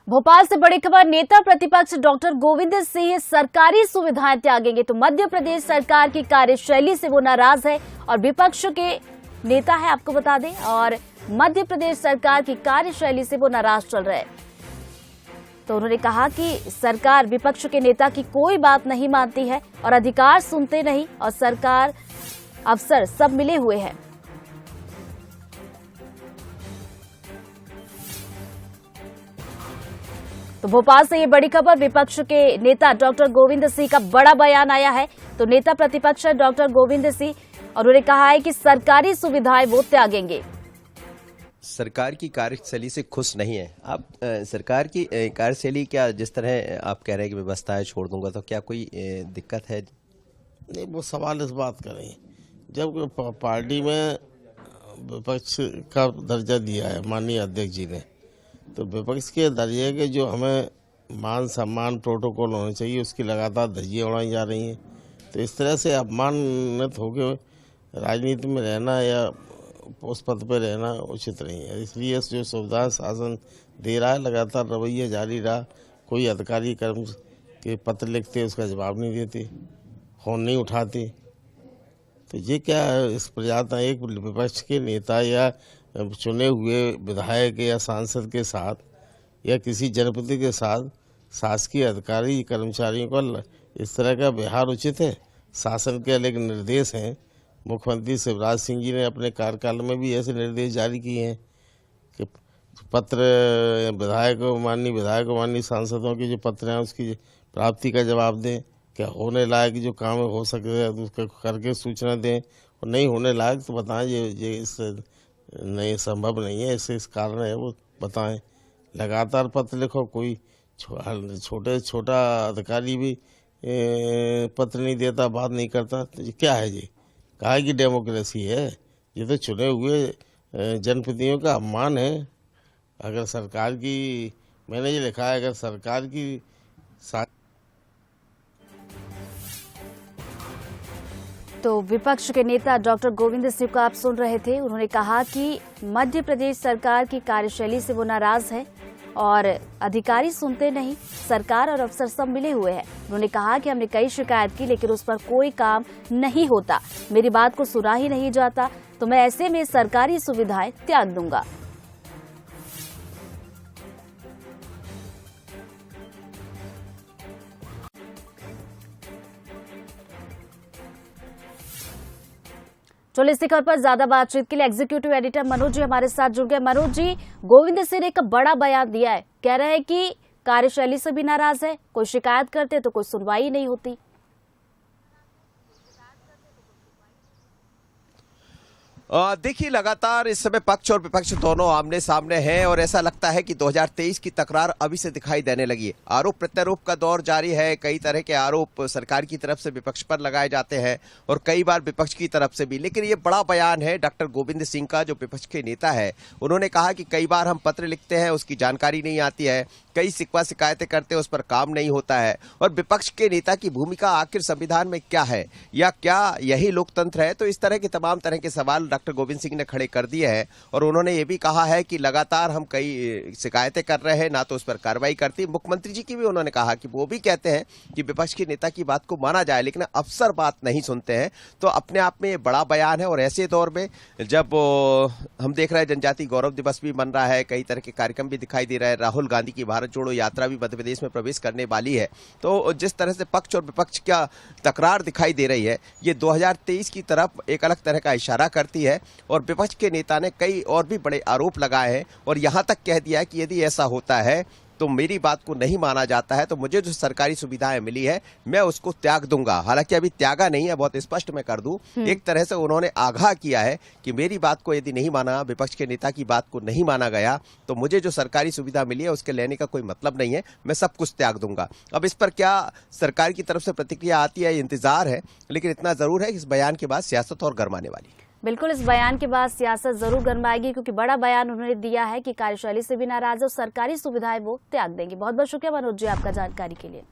भोपाल से बड़ी खबर, नेता प्रतिपक्ष डॉक्टर गोविंद सिंह सरकारी सुविधाएं त्यागेंगे। तो मध्य प्रदेश सरकार की कार्यशैली से वो नाराज है और विपक्ष के नेता है, आपको बता दें, और मध्य प्रदेश सरकार की कार्यशैली से वो नाराज चल रहे हैं। तो उन्होंने कहा कि सरकार विपक्ष के नेता की कोई बात नहीं मानती है और अधिकार सुनते नहीं, और सरकार अफसर सब मिले हुए हैं। तो भोपाल से ये बड़ी खबर, विपक्ष के नेता डॉक्टर गोविंद सिंह का बड़ा बयान आया है। तो नेता प्रतिपक्ष डॉक्टर गोविंद सिंह, और उन्होंने कहा है कि सरकारी सुविधाएं वो त्यागेंगे। सरकार की कार्यशैली से खुश नहीं है आप? सरकार की कार्यशैली क्या, जिस तरह आप कह रहे हैं कि व्यवस्थाएं छोड़ दूंगा, तो क्या कोई दिक्कत है? नहीं, वो सवाल इस बात का नहीं। जब पार्टी में विपक्ष का दर्जा दिया है माननीय अध्यक्ष जी ने, तो विपक्ष के दर्जे के जो हमें मान सम्मान प्रोटोकॉल होने चाहिए, उसकी लगातार धज्जियां उड़ाई जा रही हैं। तो इस तरह से अपमानित होकर राजनीति में रहना या उस पद पर रहना उचित नहीं है। इसलिए जो सुविधा शासन दे रहा है, लगातार रवैया जारी रहा। कोई अधिकारी कर्म के पत्र लिखते, उसका जवाब नहीं देते, फोन नहीं उठाते। तो ये क्या है, इस प्रजाता एक विपक्ष के नेता या चुने हुए विधायक या सांसद के साथ या किसी जनप्रतिनिधि के साथ शासकीय अधिकारी कर्मचारियों का इस तरह का व्यवहार उचित है? शासन के अलग निर्देश हैं। मुख्यमंत्री शिवराज सिंह जी ने अपने कार्यकाल में भी ऐसे निर्देश जारी किए हैं कि पत्र माननीय सांसदों के जो पत्र हैं उसकी प्राप्ति का जवाब दें। क्या होने लायक जो काम हो सके उसका करके सूचना दें, और नहीं होने लायक तो बताएं ये इस नहीं संभव नहीं है, इस कारण है वो बताएं। लगातार पत्र लिखो, कोई छोटा अधिकारी भी पत्र नहीं देता, बात नहीं करता। तो ये क्या है? ये कहा कि डेमोक्रेसी है? ये तो चुने हुए जनप्रतिनिधियों का अपमान है। अगर सरकार की, मैंने ये लिखा है, अगर सरकार की तो विपक्ष के नेता डॉक्टर गोविंद सिंह को आप सुन रहे थे। उन्होंने कहा कि मध्य प्रदेश सरकार की कार्यशैली से वो नाराज है और अधिकारी सुनते नहीं, सरकार और अफसर सब मिले हुए हैं। उन्होंने कहा कि हमने कई शिकायत की, लेकिन उस पर कोई काम नहीं होता, मेरी बात को सुना ही नहीं जाता, तो मैं ऐसे में सरकारी सुविधाएं त्याग दूंगा। चलो, इसी खबर पर ज्यादा बातचीत के लिए एग्जीक्यूटिव एडिटर मनोज जी हमारे साथ जुड़ गए। मनोज जी, गोविंद सिंह ने एक बड़ा बयान दिया है, कह रहे हैं कि कार्यशैली से भी नाराज है, कोई शिकायत करते तो कोई सुनवाई नहीं होती। देखिए, लगातार इस समय पक्ष और विपक्ष दोनों आमने सामने हैं और ऐसा लगता है कि 2023 की तकरार अभी से दिखाई देने लगी है। आरोप प्रत्यारोप का दौर जारी है। कई तरह के आरोप सरकार की तरफ से विपक्ष पर लगाए जाते हैं और कई बार विपक्ष की तरफ से भी। लेकिन ये बड़ा बयान है डॉक्टर गोविंद सिंह का, जो विपक्ष के नेता है। उन्होंने कहा कि कई बार हम पत्र लिखते हैं, उसकी जानकारी नहीं आती है, कई शिकायतें करते हैं, उस पर काम नहीं होता है। और विपक्ष के नेता की भूमिका आखिर संविधान में क्या है, या क्या यही लोकतंत्र है? तो इस तरह के तमाम तरह के सवाल डॉक्टर गोविंद सिंह ने खड़े कर दिए हैं। और उन्होंने ये भी कहा है कि लगातार हम कई शिकायतें कर रहे हैं, ना तो उस पर कार्रवाई करती। मुख्यमंत्री जी की भी उन्होंने कहा कि वो भी कहते हैं कि विपक्ष के नेता की बात को माना जाए, लेकिन अफसर बात नहीं सुनते हैं। तो अपने आप में ये बड़ा बयान है। और ऐसे दौर में जब हम देख रहे हैं जनजातीय गौरव दिवस भी मन रहा है, कई तरह के कार्यक्रम भी दिखाई दे रहे हैं, राहुल गांधी की भारत जोड़ो यात्रा भी मध्य प्रदेश में प्रवेश करने वाली है, तो जिस तरह से पक्ष और विपक्ष का तकरार दिखाई दे रही है, ये 2023 की तरफ एक अलग तरह का इशारा करती है। और विपक्ष के नेता ने कई और भी बड़े आरोप लगाए हैं और यहां तक कह दिया है कि यदि ऐसा होता है तो मेरी बात को नहीं माना जाता है, तो मुझे जो सरकारी सुविधाएं मिली है मैं उसको त्याग दूंगा। हालांकि अभी त्यागा नहीं है, बहुत स्पष्ट मैं कर दूं। एक तरह से उन्होंने आगाह किया है कि मेरी बात को यदि नहीं माना, विपक्ष के नेता की बात को नहीं माना गया, तो मुझे जो सरकारी सुविधा मिली है उसके लेने का कोई मतलब नहीं है, मैं सब कुछ त्याग दूंगा। अब इस पर क्या सरकार की तरफ से प्रतिक्रिया आती है, इंतजार है। लेकिन इतना जरूर है कि इस बयान के बाद सियासत और गरमाने वाली है। बिल्कुल, इस बयान के बाद सियासत जरूर गरमाएगी, क्योंकि बड़ा बयान उन्होंने दिया है कि कार्यशैली से भी नाराज है और सरकारी सुविधाएं वो त्याग देंगे। बहुत बहुत शुक्रिया मनोज जी आपका जानकारी के लिए।